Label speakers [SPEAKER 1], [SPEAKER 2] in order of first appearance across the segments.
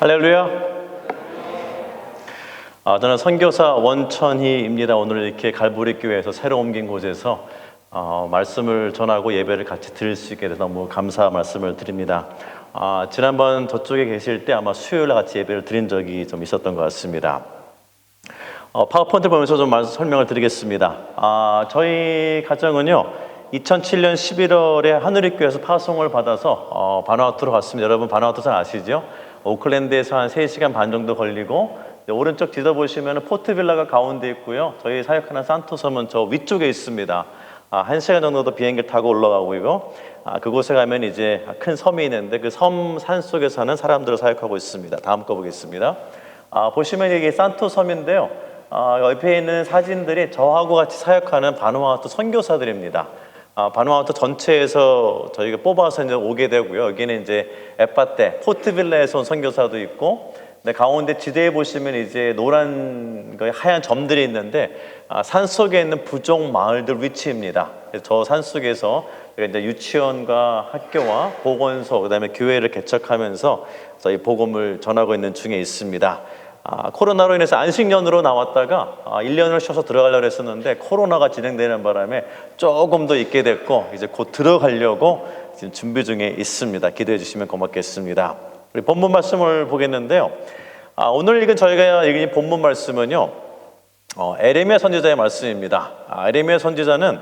[SPEAKER 1] 할렐루야. 저는 선교사 원천희입니다. 오늘 이렇게 갈보리 교회에서 새로 옮긴 곳에서 말씀을 전하고 예배를 같이 드릴 수 있게 돼서 너무 감사 말씀을 드립니다. 지난번 저쪽에 계실 때 아마 수요일에 같이 예배를 드린 적이 좀 있었던 것 같습니다. 파워포인트 보면서 좀 설명을 드리겠습니다. 저희 가정은요, 2007년 11월에 하늘의교회에서 파송을 받아서 바누아투로 갔습니다. 여러분 바누아투 잘 아시죠? 오클랜드에서 한 3시간 반 정도 걸리고, 오른쪽 지도 보시면 포트빌라가 가운데 있고요, 저희 사역하는 산토섬은 저 위쪽에 있습니다. 1시간 정도 비행기를 타고 올라가고 있고, 그곳에 가면 이제 큰 섬이 있는데 그 섬 산속에 사는 사람들을 사역하고 있습니다. 다음 거 보겠습니다. 보시면 이게 산토섬인데요, 옆에 있는 사진들이 저하고 같이 사역하는 바누아투 선교사들입니다. 바누아투 전체에서 저희가 뽑아서 이제 오게 되고요. 여기는 이제 에파테, 포트빌라에서 온 선교사도 있고, 가운데 지대에 보시면 이제 노란 하얀 점들이 있는데 산 속에 있는 부족 마을들 위치입니다. 저 산 속에서 이제 유치원과 학교와 보건소, 그다음에 교회를 개척하면서 저희 복음을 전하고 있는 중에 있습니다. 코로나로 인해서 안식년으로 나왔다가 1년을 쉬어서 들어가려고 했었는데 코로나가 진행되는 바람에 조금 더 있게 됐고, 이제 곧 들어가려고 지금 준비 중에 있습니다. 기도해 주시면 고맙겠습니다. 우리 본문 말씀을 보겠는데요, 오늘 읽은 저희가 읽은 본문 말씀은요, 에레미야 선지자의 말씀입니다. 에레미야 선지자는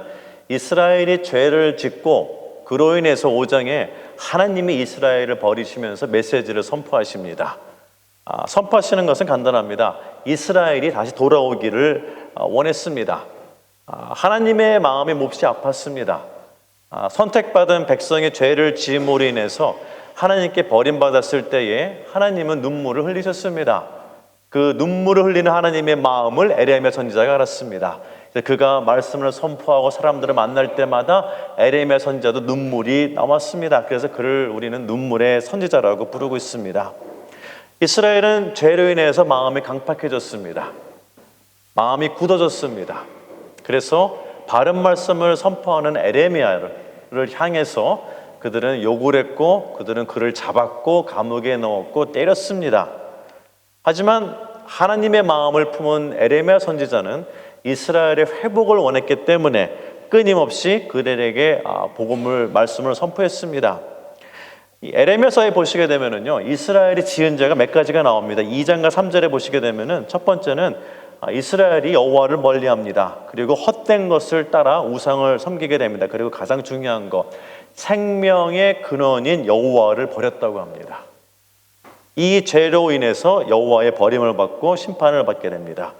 [SPEAKER 1] 이스라엘이 죄를 짓고 그로 인해서 5장에 하나님이 이스라엘을 버리시면서 메시지를 선포하십니다. 선포하시는 것은 간단합니다. 이스라엘이 다시 돌아오기를 원했습니다. 하나님의 마음이 몹시 아팠습니다. 선택받은 백성의 죄를 지음으로 인해서 하나님께 버림받았을 때에 하나님은 눈물을 흘리셨습니다. 그 눈물을 흘리는 하나님의 마음을 에레미야 선지자가 알았습니다. 그가 말씀을 선포하고 사람들을 만날 때마다 에레미야 선지자도 눈물이 나왔습니다. 그래서 그를 우리는 눈물의 선지자라고 부르고 있습니다. 이스라엘은 죄로 인해서 마음이 강팍해졌습니다. 마음이 굳어졌습니다. 그래서 바른 말씀을 선포하는 에레미야를 향해서 그들은 욕을 했고, 그들은 그를 잡았고 감옥에 넣었고 때렸습니다. 하지만 하나님의 마음을 품은 에레미야 선지자는 이스라엘의 회복을 원했기 때문에 끊임없이 그들에게 복음을 말씀을 선포했습니다. 이 에레미야서에 보시게 되면은요, 이스라엘이 지은 죄가 몇 가지가 나옵니다. 2장과 3절에 보시게 되면은 첫 번째는 이스라엘이 여호와를 멀리합니다. 그리고 헛된 것을 따라 우상을 섬기게 됩니다. 그리고 가장 중요한 것, 생명의 근원인 여호와를 버렸다고 합니다. 이 죄로 인해서 여호와의 버림을 받고 심판을 받게 됩니다.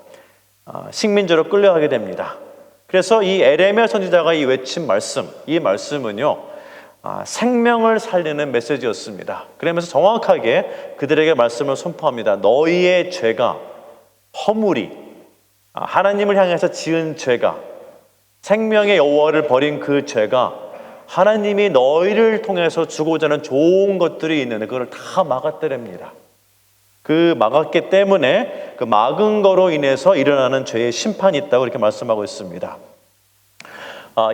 [SPEAKER 1] 식민지로 끌려가게 됩니다. 그래서 이 에레미야 선지자가 이 외친 말씀, 이 말씀은요, 생명을 살리는 메시지였습니다. 그러면서 정확하게 그들에게 말씀을 선포합니다. 너희의 죄가, 허물이, 하나님을 향해서 지은 죄가, 생명의 여호와를 버린 그 죄가 하나님이 너희를 통해서 주고자 하는 좋은 것들이 있는데 그걸 다 막았더랍니다. 그 막았기 때문에 그 막은 거로 인해서 일어나는 죄의 심판이 있다고 이렇게 말씀하고 있습니다.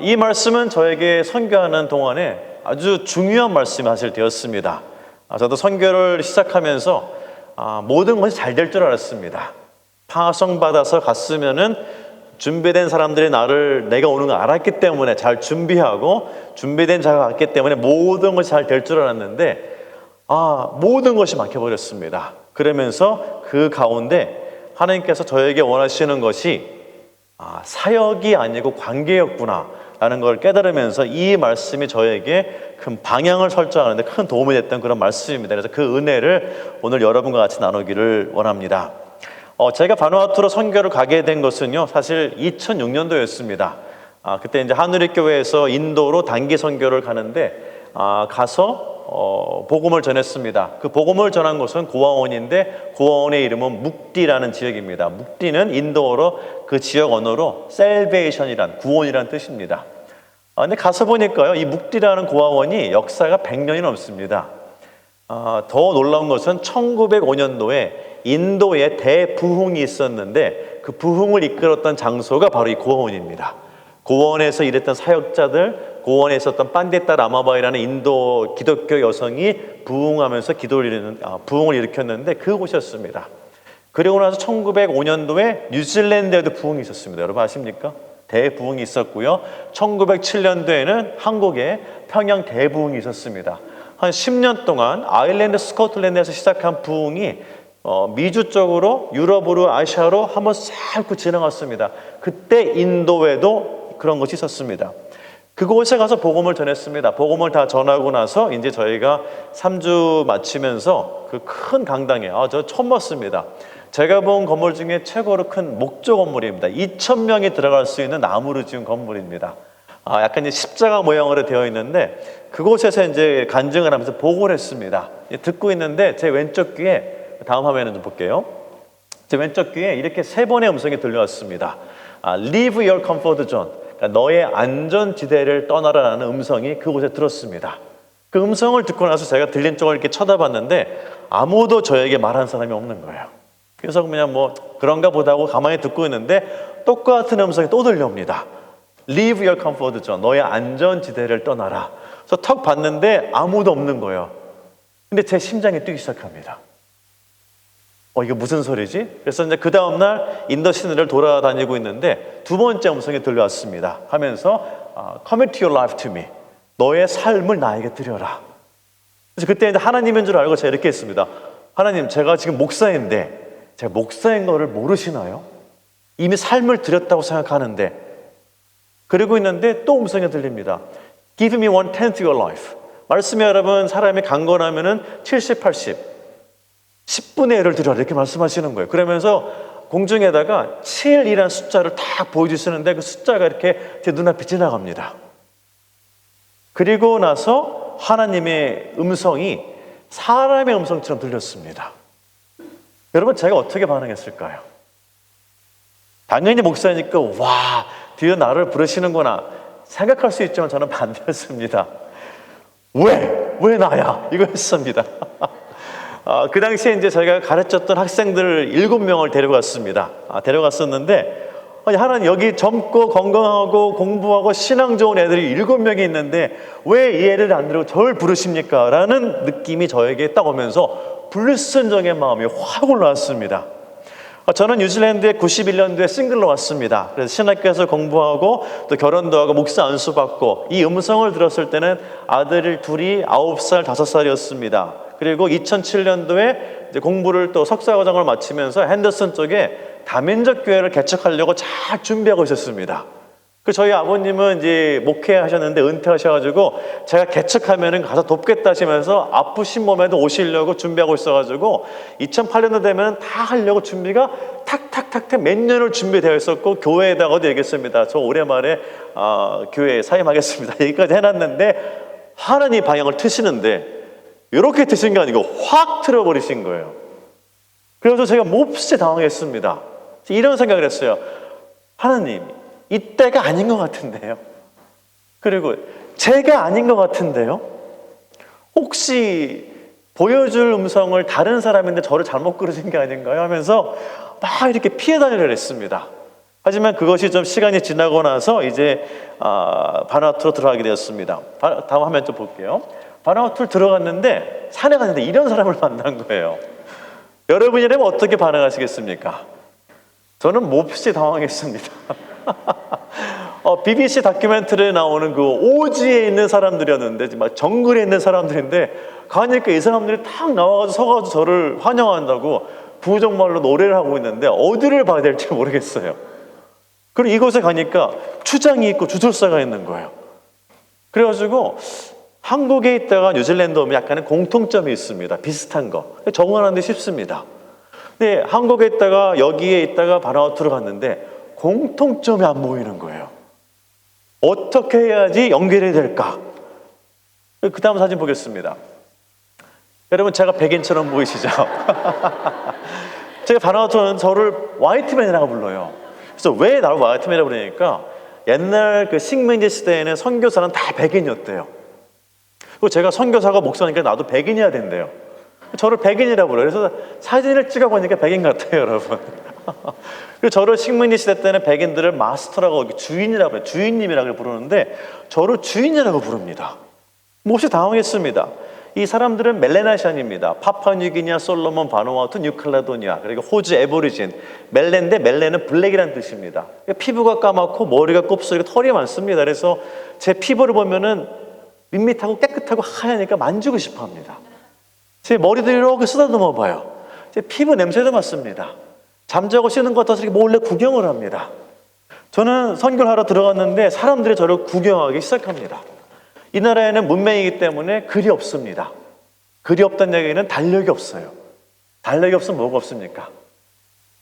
[SPEAKER 1] 이 말씀은 저에게 선교하는 동안에 아주 중요한 말씀이 사실 되었습니다. 저도 선교를 시작하면서 모든 것이 잘 될 줄 알았습니다. 파송받아서 갔으면은 준비된 사람들이 내가 오는 걸 알았기 때문에 잘 준비하고 준비된 자가 갔기 때문에 모든 것이 잘 될 줄 알았는데 모든 것이 막혀버렸습니다. 그러면서 그 가운데 하나님께서 저에게 원하시는 것이 사역이 아니고 관계였구나 라는 걸 깨달으면서 이 말씀이 저에게 큰 방향을 설정하는 데 큰 도움이 됐던 그런 말씀입니다. 그래서 그 은혜를 오늘 여러분과 같이 나누기를 원합니다. 제가 바누아투로 선교를 가게 된 것은요, 사실 2006년도였습니다. 그때 이제 하늘의교회에서 인도로 단기 선교를 가는데 가서 복음을 전했습니다. 그 복음을 전한 곳은 고아원인데 고아원의 이름은 묵디라는 지역입니다. 묵디는 인도어로 그 지역 언어로 셀베이션이란 구원이란 뜻입니다. 근데 가서 보니까요, 이 묵디라는 고아원이 역사가 100년이 넘습니다. 더 놀라운 것은 1905년도에 인도에 대부흥이 있었는데 그 부흥을 이끌었던 장소가 바로 이 고아원입니다. 고원에서 일했던 사역자들, 고원에 있었던 판데타 라마바이라는 인도 기독교 여성이 부흥하면서 부흥을 일으켰는데 그곳이었습니다. 그리고 나서 1905년도에 뉴질랜드에도 부흥이 있었습니다. 여러분 아십니까? 대부흥이 있었고요. 1907년도에는 한국에 평양 대부흥이 있었습니다. 한 10년 동안 아일랜드, 스코틀랜드에서 시작한 부흥이 미주 쪽으로, 유럽으로, 아시아로 한번 싹 지나갔습니다. 그때 인도에도 그런 것이 있었습니다. 그곳에 가서 복음을 전했습니다. 복음을 다 전하고 나서 이제 저희가 3주 마치면서 그 큰 강당에, 저 처음 봤습니다. 제가 본 건물 중에 최고로 큰 목조 건물입니다. 2,000명이 들어갈 수 있는 나무로 지은 건물입니다. 약간 이제 십자가 모양으로 되어 있는데 그곳에서 이제 간증을 하면서 보고를 했습니다. 듣고 있는데 제 왼쪽 귀에, 다음 화면을 좀 볼게요. 제 왼쪽 귀에 이렇게 3번의 음성이 들려왔습니다. Leave your comfort zone. 그러니까 너의 안전지대를 떠나라라는 음성이 그곳에 들었습니다. 그 음성을 듣고 나서 제가 들린 쪽을 이렇게 쳐다봤는데 아무도 저에게 말한 사람이 없는 거예요. 그래서 그냥 뭐 그런가 보다 하고 가만히 듣고 있는데 똑같은 음성이 또 들려옵니다. Leave your comfort zone. 너의 안전지대를 떠나라. 그래서 턱 봤는데 아무도 없는 거예요. 근데 제 심장이 뛰기 시작합니다. 이게 무슨 소리지? 그래서 이제 그 다음날 인도 시내를 돌아다니고 있는데 2번째 음성이 들려왔습니다. 하면서 Commit your life to me. 너의 삶을 나에게 드려라. 그래서 그때 이제 하나님인 줄 알고 제가 이렇게 했습니다. 하나님, 제가 지금 목사인데 제가 목사인 거를 모르시나요? 이미 삶을 드렸다고 생각하는데. 그러고 있는데 또 음성이 들립니다. Give me 1/10 your life. 말씀이 여러분 사람이 강건하면은 70, 80, 10분의 1을 드려라 이렇게 말씀하시는 거예요. 그러면서 공중에다가 7이라는 숫자를 딱 보여주시는데 그 숫자가 이렇게 제 눈앞에 지나갑니다. 그리고 나서 하나님의 음성이 사람의 음성처럼 들렸습니다. 여러분 제가 어떻게 반응했을까요? 당연히 목사니까 와, 드디어 나를 부르시는구나 생각할 수 있지만 저는 반대였습니다. 왜 나야? 이거 했습니다. 그 당시에 이제 저희가 가르쳤던 학생들 7명을 데려갔습니다. 데려갔었는데 하나님 여기 젊고 건강하고 공부하고 신앙 좋은 애들이 7명이 있는데 왜 이 애를 안 데리고 저를 부르십니까? 라는 느낌이 저에게 딱 오면서 불순종의 마음이 확 올라왔습니다. 저는 뉴질랜드에 91년도에 싱글로 왔습니다. 그래서 신학교에서 공부하고 또 결혼도 하고 목사 안수받고 이 음성을 들었을 때는 아들 둘이 9살, 5살이었습니다. 그리고 2007년도에 이제 공부를 또 석사과정을 마치면서 핸더슨 쪽에 다민족 교회를 개척하려고 잘 준비하고 있었습니다. 그 저희 아버님은 이제 목회하셨는데 은퇴하셔가지고 제가 개척하면은 가서 돕겠다 하시면서 아프신 몸에도 오시려고 준비하고 있어가지고 2008년도 되면 다 하려고 준비가 탁탁탁탁 몇 년을 준비되어 있었고 교회에다가도 얘기했습니다. 저 올해 말에 교회에 사임하겠습니다. 여기까지 해놨는데 하나님 방향을 트시는데 이렇게 트신 게 아니고 확 틀어버리신 거예요. 그래서 제가 몹시 당황했습니다. 이런 생각을 했어요. 하나님, 이때가 아닌 것 같은데요. 그리고 제가 아닌 것 같은데요. 혹시 보여줄 음성을 다른 사람인데 저를 잘못 들으신 게 아닌가요? 하면서 막 이렇게 피해 다니려 했습니다. 하지만 그것이 좀 시간이 지나고 나서 이제 바누아투로 들어가게 되었습니다. 다음 화면 좀 볼게요. 바누아투로 들어갔는데 산에 갔는데 이런 사람을 만난 거예요. 여러분이라면 어떻게 반응하시겠습니까? 저는 몹시 당황했습니다. BBC 다큐멘터리에 나오는 그 오지에 있는 사람들이었는데 정말 정글에 있는 사람들인데 가니까 이 사람들이 탁 나와가지고 서가지고 저를 환영한다고 부정말로 노래를 하고 있는데 어디를 봐야 될지 모르겠어요. 그리고 이곳에 가니까 추장이 있고 주술사가 있는 거예요. 그래가지고 한국에 있다가 뉴질랜드 오면 약간의 공통점이 있습니다. 비슷한 거 적응하는 데 쉽습니다. 근데 한국에 있다가 여기에 있다가 바누아투로 갔는데 공통점이 안 보이는 거예요. 어떻게 해야지 연결이 될까? 그 다음 사진 보겠습니다. 여러분 제가 백인처럼 보이시죠? 제가 바누아투는 저를 화이트맨이라고 불러요. 그래서 왜 나를 화이트맨이라고 부르니까 옛날 그 식민지 시대에는 선교사는 다 백인이었대요. 그리고 제가 선교사가 목사니까 나도 백인이어야 된대요. 저를 백인이라고 그래요. 그래서 사진을 찍어보니까 백인 같아요, 여러분. 그리고 저를 식민지 시대 때는 백인들을 마스터라고, 주인이라고 해요. 주인님이라고 부르는데 저를 주인이라고 부릅니다. 몹시 당황했습니다. 이 사람들은 멜레나시안입니다. 파푸아뉴기니아, 솔로몬, 바누아투, 뉴칼레도니아, 그리고 호주 애보리진. 멜레인데 멜레는 블랙이라는 뜻입니다. 피부가 까맣고 머리가 곱슬이고 털이 많습니다. 그래서 제 피부를 보면은 밋밋하고 깨끗하고 하얘니까 만지고 싶어 합니다. 제 머리도 이렇게 쓰다듬어 봐요. 제 피부 냄새도 맡습니다. 잠자고 쉬는 것 같아서 이렇게 몰래 구경을 합니다. 저는 선교를 하러 들어갔는데 사람들이 저를 구경하기 시작합니다. 이 나라에는 문맹이기 때문에 글이 없습니다. 글이 없다는 얘기는 달력이 없어요. 달력이 없으면 뭐가 없습니까?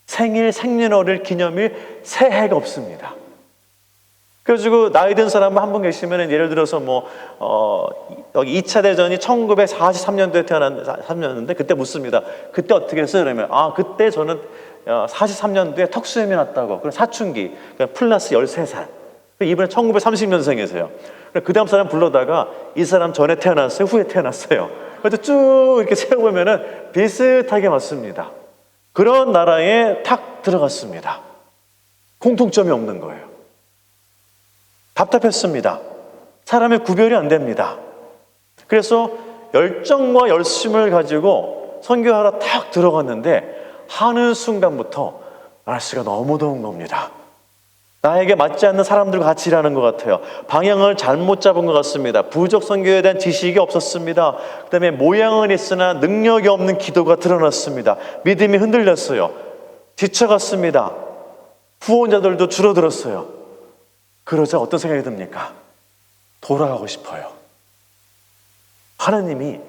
[SPEAKER 1] 생일, 생년월일, 기념일, 새해가 없습니다. 그래가지고 나이 든 사람 한 분 계시면 예를 들어서 여기 2차 대전이 1943년도에 태어났는데 그때 묻습니다. 그때 어떻게 했어요? 그러면 그때 저는 43년도에 턱수염이 났다고. 그럼 사춘기, 그러니까 플러스 13살. 이번에 1930년생이세요. 그 다음 사람 불러다가 이 사람 전에 태어났어요? 후에 태어났어요? 그래서 쭉 이렇게 세어보면은 비슷하게 맞습니다. 그런 나라에 탁 들어갔습니다. 공통점이 없는 거예요. 답답했습니다. 사람의 구별이 안 됩니다. 그래서 열정과 열심을 가지고 선교하러 탁 들어갔는데 하는 순간부터 날씨가 너무 더운 겁니다. 나에게 맞지 않는 사람들과 같이 일하는 것 같아요. 방향을 잘못 잡은 것 같습니다. 부족 선교에 대한 지식이 없었습니다. 그다음에 모양은 있으나 능력이 없는 기도가 드러났습니다. 믿음이 흔들렸어요. 지쳐갔습니다. 후원자들도 줄어들었어요. 그러자 어떤 생각이 듭니까? 돌아가고 싶어요. 하나님이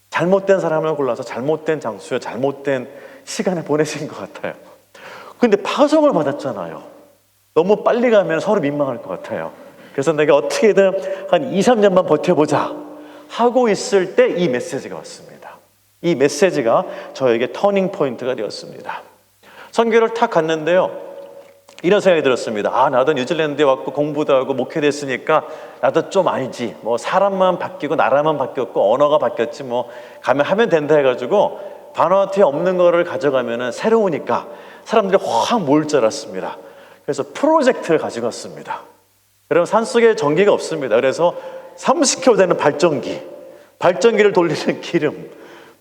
[SPEAKER 1] 잘못된 사람을 골라서 잘못된 장소에 잘못된 시간에 보내신 것 같아요. 근데 파송을 받았잖아요. 너무 빨리 가면 서로 민망할 것 같아요. 그래서 내가 어떻게든 한 2, 3년만 버텨보자 하고 있을 때 이 메시지가 왔습니다. 이 메시지가 저에게 터닝 포인트가 되었습니다. 선교를 탁 갔는데요. 이런 생각이 들었습니다. 나도 뉴질랜드에 왔고 공부도 하고 목회도 했으니까 나도 좀 알지. 사람만 바뀌고 나라만 바뀌었고 언어가 바뀌었지 가면 하면 된다 해가지고 바누아투에 없는 거를 가져가면은 새로우니까 사람들이 확 모일 줄 알았습니다. 그래서 프로젝트를 가지고 왔습니다. 여러분 산속에 전기가 없습니다. 그래서 30kg 되는 발전기를 돌리는 기름,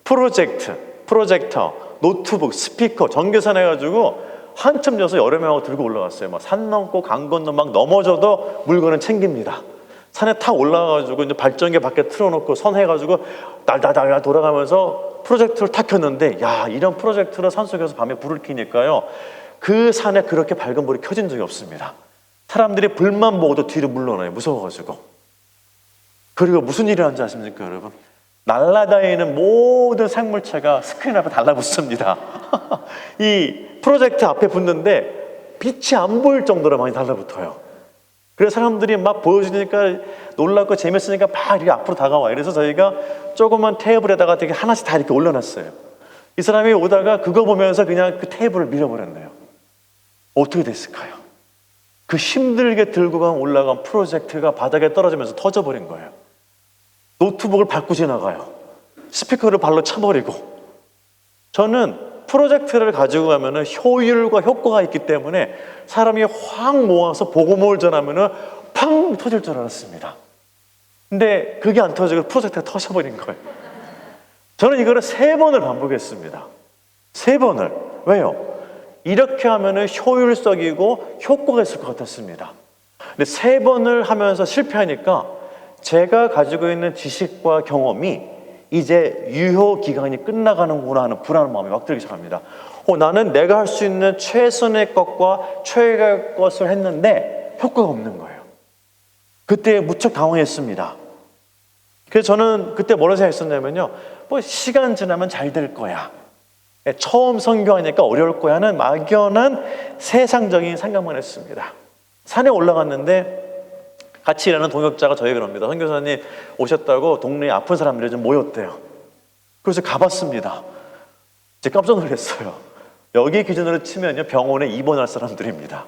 [SPEAKER 1] 프로젝터, 노트북, 스피커, 전기선 해가지고 한참 져서 여러 명하고 들고 올라갔어요. 산 넘고 강 건너 넘어져도 물건은 챙깁니다. 산에 탁 올라가가지고 이제 발전기 밖에 틀어놓고 선 해가지고 날달달 돌아가면서 프로젝터를 탁 켰는데 이런 프로젝터를 산속에서 밤에 불을 켜니까요. 그 산에 그렇게 밝은 불이 켜진 적이 없습니다. 사람들이 불만 보고도 뒤로 물러나요. 무서워가지고. 그리고 무슨 일을 하는지 아십니까, 여러분? 날아다니는 모든 생물체가 스크린 앞에 달라붙습니다. 이 프로젝트 앞에 붙는데 빛이 안 보일 정도로 많이 달라붙어요. 그래서 사람들이 막 보여주니까 놀랍고 재밌으니까 막 이렇게 앞으로 다가와요. 그래서 저희가 조그만 테이블에다가 되게 하나씩 다 이렇게 올려놨어요. 이 사람이 오다가 그거 보면서 그냥 그 테이블을 밀어버렸네요. 어떻게 됐을까요? 그 힘들게 들고 올라간 프로젝트가 바닥에 떨어지면서 터져버린 거예요. 노트북을 밟고 지나가요. 스피커를 발로 차버리고. 저는 프로젝트를 가지고 가면은 효율과 효과가 있기 때문에 사람이 확 모아서 복음을 전하면은 팡 터질 줄 알았습니다. 근데 그게 안 터지고 프로젝트가 터져버린 거예요. 저는 이거를 3번을 반복했습니다. 3번을. 왜요? 이렇게 하면은 효율적이고 효과가 있을 것 같았습니다. 근데 3번을 하면서 실패하니까 제가 가지고 있는 지식과 경험이 이제 유효 기간이 끝나가는구나 하는 불안한 마음이 막 들기 시작합니다. 나는 내가 할 수 있는 최선의 것과 최악의 것을 했는데 효과가 없는 거예요. 그때 무척 당황했습니다. 그래서 저는 그때 뭐라 생각했었냐면요. 시간 지나면 잘 될 거야. 처음 선교하니까 어려울 거야 하는 막연한 세상적인 생각만 했습니다. 산에 올라갔는데 같이 일하는 동역자가 저에게 그럽니다. 선교사님 오셨다고 동네에 아픈 사람들이 좀 모였대요. 그래서 가봤습니다. 제가 깜짝 놀랐어요. 여기 기준으로 치면요 병원에 입원할 사람들입니다.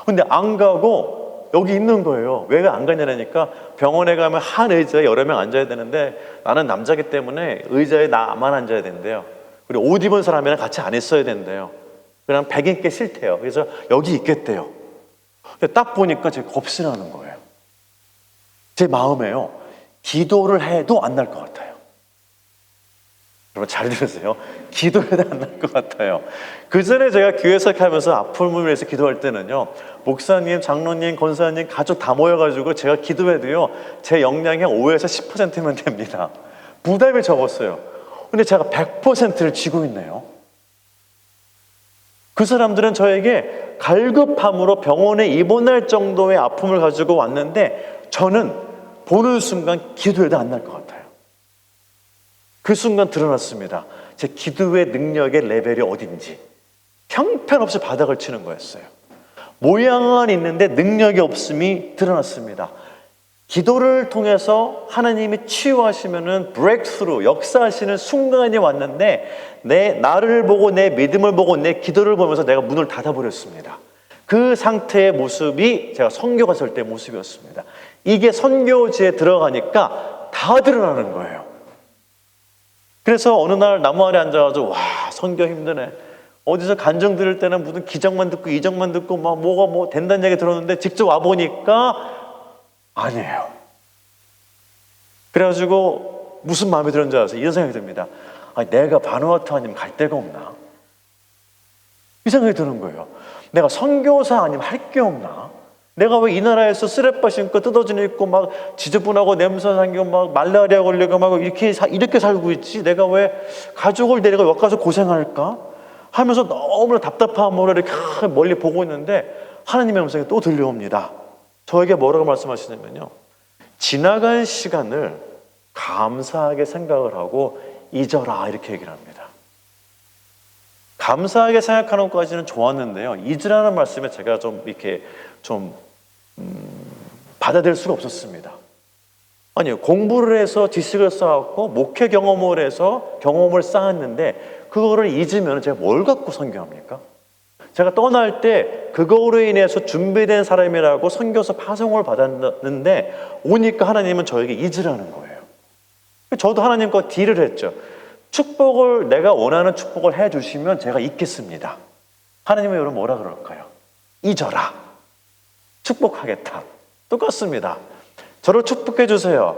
[SPEAKER 1] 근데 안 가고 여기 있는 거예요. 왜 안 가냐니까 병원에 가면 한 의자에 여러 명 앉아야 되는데 나는 남자기 때문에 의자에 나만 앉아야 된대요. 그리고 옷 입은 사람이랑 같이 안 있어야 된대요. 그냥 백인께 싫대요. 그래서 여기 있겠대요. 근데 딱 보니까 제가 겁이 나는 거예요. 제 마음에요. 기도를 해도 안 날 것 같아요. 여러분 잘 들으세요. 기도해도 안 날 것 같아요. 그 전에 제가 교회에서 하면서 아픔을 위해서 기도할 때는요, 목사님, 장로님, 권사님, 가족 다 모여가지고 제가 기도해도요, 제 역량이 한 5에서 10%면 됩니다. 부담이 적었어요. 근데 제가 100%를 쥐고 있네요. 그 사람들은 저에게 갈급함으로 병원에 입원할 정도의 아픔을 가지고 왔는데 저는 보는 순간 기도해도 안 날 것 같아요. 그 순간 드러났습니다. 제 기도의 능력의 레벨이 어딘지. 형편없이 바닥을 치는 거였어요. 모양은 있는데 능력이 없음이 드러났습니다. 기도를 통해서 하나님이 치유하시면은 브레이크스루, 역사하시는 순간이 왔는데 나를 보고 내 믿음을 보고 내 기도를 보면서 내가 문을 닫아버렸습니다. 그 상태의 모습이 제가 선교 갔을 때 모습이었습니다. 이게 선교지에 들어가니까 다 드러나는 거예요. 그래서 어느 날 나무 아래 앉아가지고 와, 선교 힘드네. 어디서 간증 들을 때는 무슨 기적만 듣고 이적만 듣고 막 뭐가 뭐 된다는 얘기 들었는데 직접 와보니까 아니에요. 그래가지고 무슨 마음이 들었는지 아세요? 이런 생각이 듭니다. 아니, 내가 바누아투 아니면 갈 데가 없나? 이 생각이 드는 거예요. 내가 선교사 아니면 할 게 없나? 내가 왜 이 나라에서 쓰레빠 신고 뜯어진 입고 막 지저분하고 냄새 나고 막 말라리아 걸리고 막 이렇게 살고 있지? 내가 왜 가족을 데리고 여기 가서 고생할까? 하면서 너무나 답답한 마음으로 이렇게 멀리 보고 있는데 하나님의 음성이 또 들려옵니다. 저에게 뭐라고 말씀하시냐면요, 지나간 시간을 감사하게 생각을 하고 잊어라, 이렇게 얘기를 합니다. 감사하게 생각하는 것까지는 좋았는데요, 잊으라는 말씀에 제가 좀 이렇게 받아들일 수가 없었습니다. 아니요, 공부를 해서 지식을 쌓았고 목회 경험을 해서 경험을 쌓았는데 그거를 잊으면 제가 뭘 갖고 선교합니까? 제가 떠날 때 그거로 인해서 준비된 사람이라고 선교사 파송을 받았는데 오니까 하나님은 저에게 잊으라는 거예요. 저도 하나님과 딜을 했죠. 축복을, 내가 원하는 축복을 해주시면 제가 잊겠습니다. 하나님은 여러분 뭐라 그럴까요? 잊어라. 축복하겠다. 똑같습니다. 저를 축복해 주세요.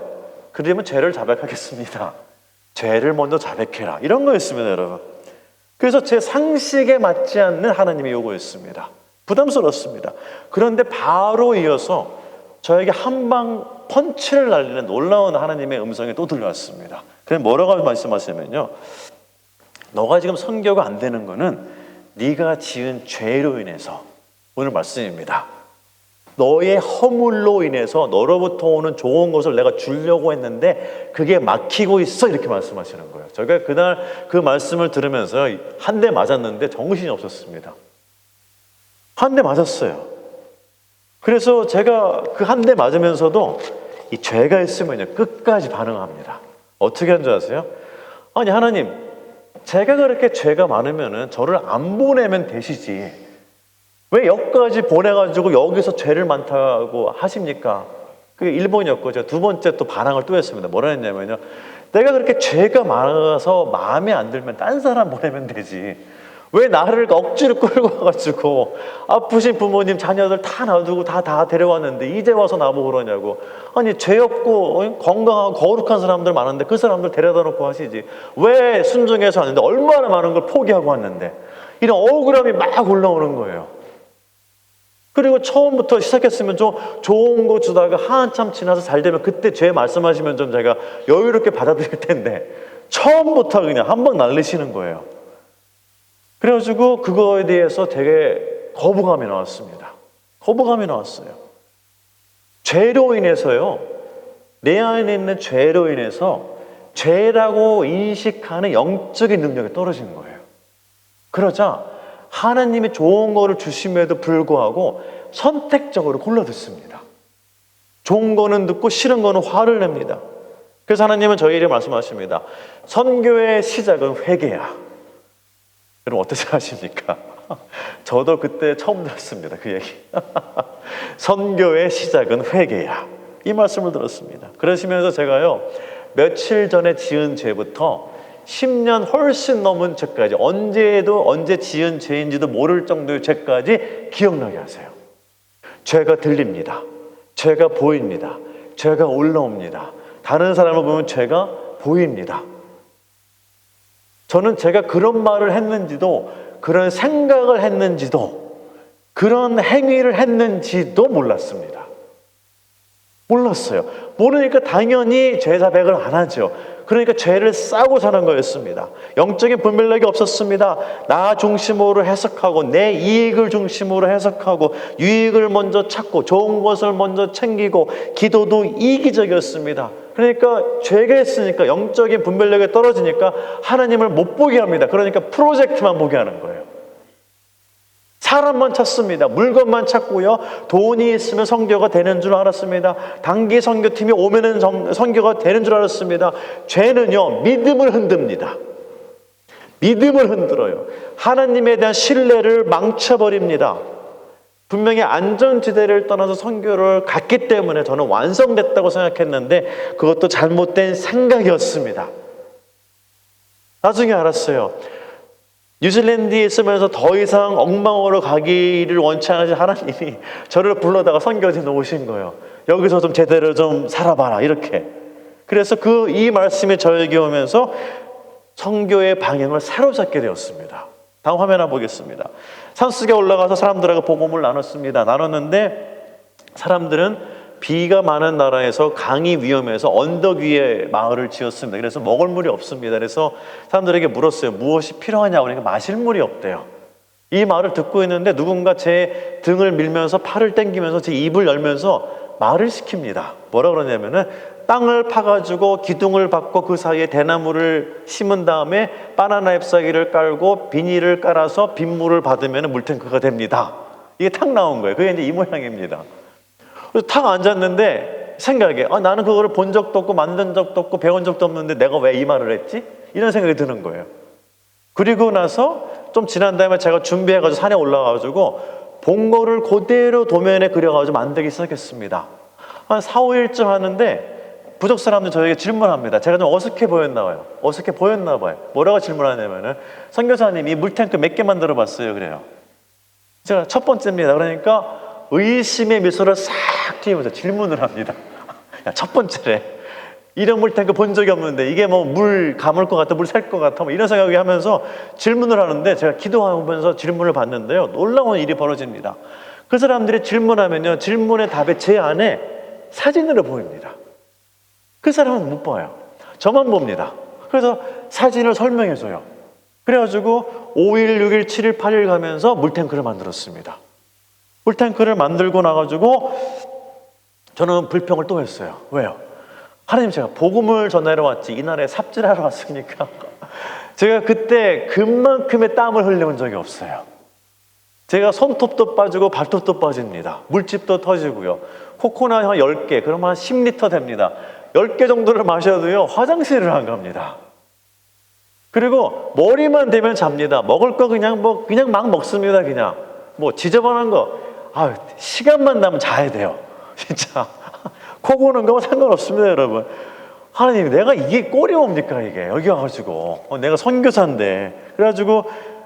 [SPEAKER 1] 그러면 죄를 자백하겠습니다. 죄를 먼저 자백해라. 이런 거였습니다, 여러분. 그래서 제 상식에 맞지 않는 하나님의 요구였습니다. 부담스럽습니다. 그런데 바로 이어서 저에게 한방 펀치를 날리는 놀라운 하나님의 음성이 또 들려왔습니다. 그래서 뭐라고 말씀하시냐면요, 너가 지금 선교가 안 되는 거는 네가 지은 죄로 인해서, 오늘 말씀입니다. 너의 허물로 인해서 너로부터 오는 좋은 것을 내가 주려고 했는데 그게 막히고 있어, 이렇게 말씀하시는 거예요. 제가 그날 그 말씀을 들으면서 한 대 맞았는데 정신이 없었습니다. 한 대 맞았어요. 그래서 제가 그 한 대 맞으면서도 이 죄가 있으면요 끝까지 반응합니다. 어떻게 한 줄 아세요? 아니, 하나님, 제가 그렇게 죄가 많으면은 저를 안 보내면 되시지 왜 여기까지 보내가지고 여기서 죄를 많다고 하십니까? 그게 1번이었고 제가 두 번째 또 반항을 또 했습니다. 뭐라 했냐면요, 내가 그렇게 죄가 많아서 마음에 안 들면 딴 사람 보내면 되지 왜 나를 억지로 끌고 와가지고 아프신 부모님 자녀들 다 놔두고 다 데려왔는데 이제 와서 나보고 그러냐고. 아니, 죄 없고 건강하고 거룩한 사람들 많은데 그 사람들 데려다 놓고 하시지 왜 순종해서 왔는데 얼마나 많은 걸 포기하고 왔는데. 이런 억울함이 막 올라오는 거예요. 그리고 처음부터 시작했으면 좀 좋은 거 주다가 한참 지나서 잘 되면 그때 죄 말씀하시면 좀 제가 여유롭게 받아들일 텐데 처음부터 그냥 한 방 날리시는 거예요. 그래가지고 그거에 대해서 되게 거부감이 나왔습니다. 거부감이 나왔어요. 죄로 인해서요, 내 안에 있는 죄로 인해서 죄라고 인식하는 영적인 능력이 떨어진 거예요. 그러자 하나님이 좋은 거를 주심에도 불구하고 선택적으로 골라 듣습니다. 좋은 거는 듣고 싫은 거는 화를 냅니다. 그래서 하나님은 저희에게 말씀하십니다. 선교의 시작은 회개야. 여러분 어떻게 생각하십니까? 저도 그때 처음 들었습니다. 그 얘기. 선교의 시작은 회개야. 이 말씀을 들었습니다. 그러시면서 제가요, 며칠 전에 지은 죄부터 10년 훨씬 넘은 죄까지, 언제 지은 죄인지도 모를 정도의 죄까지 기억나게 하세요. 죄가 들립니다. 죄가 보입니다. 죄가 올라옵니다. 다른 사람을 보면 죄가 보입니다. 저는 제가 그런 말을 했는지도, 그런 생각을 했는지도, 그런 행위를 했는지도 몰랐습니다. 몰랐어요. 모르니까 당연히 죄 자백을 안 하죠. 그러니까 죄를 싸고 사는 거였습니다. 영적인 분별력이 없었습니다. 나 중심으로 해석하고 내 이익을 중심으로 해석하고 유익을 먼저 찾고 좋은 것을 먼저 챙기고 기도도 이기적이었습니다. 그러니까 죄가 있으니까 영적인 분별력이 떨어지니까 하나님을 못 보게 합니다. 그러니까 프로젝트만 보게 하는 거예요. 사람만 찾습니다. 물건만 찾고요. 돈이 있으면 선교가 되는 줄 알았습니다. 단기 선교팀이 오면은 선교가 되는 줄 알았습니다. 죄는요, 믿음을 흔듭니다. 믿음을 흔들어요. 하나님에 대한 신뢰를 망쳐버립니다. 분명히 안전지대를 떠나서 선교를 갔기 때문에 저는 완성됐다고 생각했는데 그것도 잘못된 생각이었습니다. 나중에 알았어요. 뉴질랜드에 있으면서 더 이상 엉망으로 가기를 원치 않으신 하나님이 저를 불러다가 선교지에 놓으신 거예요. 여기서 좀 제대로 좀 살아봐라, 이렇게. 그래서 이 말씀이 저에게 오면서 선교의 방향을 새로 잡게 되었습니다. 다음 화면 한번 보겠습니다. 산속에 올라가서 사람들하고 복음을 나눴는데 사람들은 비가 많은 나라에서 강이 위험해서 언덕 위에 마을을 지었습니다. 그래서 먹을 물이 없습니다. 그래서 사람들에게 물었어요. 무엇이 필요하냐고. 그러니까 마실 물이 없대요. 이 말을 듣고 있는데 누군가 제 등을 밀면서 팔을 당기면서 제 입을 열면서 말을 시킵니다. 뭐라 그러냐면은 땅을 파가지고 기둥을 박고 그 사이에 대나무를 심은 다음에 바나나 잎사귀를 깔고 비닐을 깔아서 빗물을 받으면 물탱크가 됩니다. 이게 탁 나온 거예요. 그게 이제 이 모양입니다. 그래서 탁 앉았는데 생각에 나는 그거를 본 적도 없고 만든 적도 없고 배운 적도 없는데 내가 왜 이 말을 했지? 이런 생각이 드는 거예요. 그리고 나서 좀 지난 다음에 제가 준비해가지고 산에 올라가가지고 본 거를 그대로 도면에 그려가지고 만들기 시작했습니다. 한 4, 5일쯤 하는데 부족 사람들 저에게 질문합니다. 제가 좀 어색해 보였나 봐요. 뭐라고 질문하냐면은 선교사님이 물탱크 몇 개 만들어 봤어요? 그래요. 제가 첫 번째입니다. 그러니까 의심의 미소를 싹 띄우면서 질문을 합니다. 야, 첫 번째래. 이런 물탱크 본 적이 없는데 이게 뭐 물 감을 것 같아, 물 셀 것 같아, 뭐 이런 생각이 하면서 질문을 하는데 제가 기도하면서 질문을 받는데요. 놀라운 일이 벌어집니다. 그 사람들이 질문하면요, 질문의 답이 제 안에 사진으로 보입니다. 그 사람은 못 봐요. 저만 봅니다. 그래서 사진을 설명해줘요. 그래가지고 5일, 6일, 7일, 8일 가면서 물탱크를 만들었습니다. 물탱크를 만들고 나가지고 저는 불평을 또 했어요. 왜요? 하나님, 제가 복음을 전하러 왔지 이 나라에 삽질하러 왔습니까? 제가 그때 그만큼의 땀을 흘려본 적이 없어요. 제가 손톱도 빠지고 발톱도 빠집니다. 물집도 터지고요. 코코넛 한 10개, 그러면 한 10리터 됩니다. 10개 정도를 마셔도요, 화장실을 안 갑니다. 그리고 머리만 대면 잡니다. 먹을 거 그냥 막 먹습니다. 그냥 뭐 지저분한 거, 시간만 나면 자야 돼요. 진짜 코 고는 거 상관없습니다, 여러분. 하나님, 내가 이게 꼴이 뭡니까 이게? 여기 와가지고 내가 선교사인데. 그래가지고